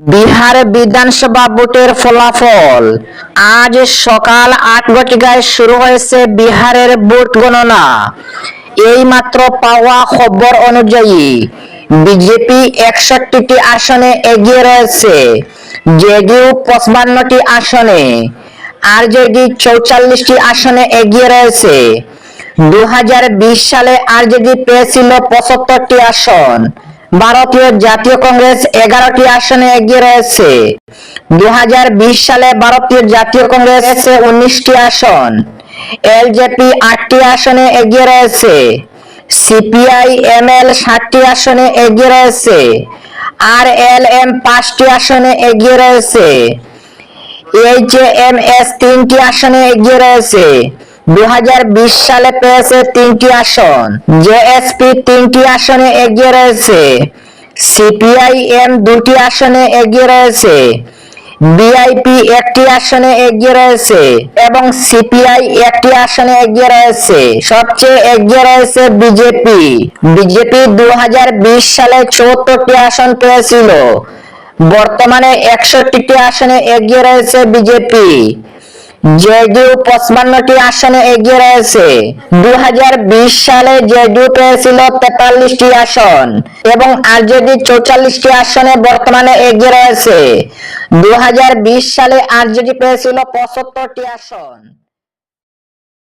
বিহার বিধানসভা ভোটের ফলাফল। আজ সকাল ৮ ঘটিকায় শুরু হয়েছে বিহারের ভোট গণনা। এইমাত্র পাওয়া খবর অনুযায়ী বিজেপি ৬১টি আসনে এগিয়ে রয়েছে, জেডিইউ ৫৫টি আসনে, আরজেডি ৪৪টি আসনে এগিয়ে রয়েছে। ২০২০ সালে আরজেডি পেয়েছিল ৭৫টি আসন। ভারতীয় জাতীয় কংগ্রেস ১১টি আসনে এগিয়ে রয়েছে। ২০২০ সালে ভারতীয় জাতীয় কংগ্রেস ১৯টি আসন, এলজেপি ৮টি আসনে এগিয়ে রয়েছে, সিপিআই এমএল ৬০টি আসনে এগিয়ে রয়েছে, আরএলএম ৫টি আসনে এগিয়ে রয়েছে, এইচএমএস ৩টি আসনে এগিয়ে রয়েছে। ২০২০ সালে পেয়েছে ৩টি আসন, জেএসপি ৩টি আসনে এগিয়ে রয়েছে, সিপিআইএম ২টি আসনে এগিয়ে রয়েছে, বিআইপি ১টি আসনে এগিয়ে রয়েছে এবং সিপিআই ১টি আসনে এগিয়ে রয়েছে। সবচেয়ে এগিয়ে রয়েছে বিজেপি। বিজেপি ২০২০ সালে ৭৪টি আসন পেয়েছিল, বর্তমানে ৬১টি আসনে এগিয়ে রয়েছে বিজেপি। জেডিইউ ৫৫টি আসনে এগিয়ে রয়েছে। ২০২০ সালে জেডিইউ পেয়েছিল ৪৩টি আসন এবং আরজেডি ৪৪টি আসনে বর্তমানে এগিয়ে রয়েছে। ২০২০ সালে আরজেডি পেয়েছিল ৭৫টি আসন।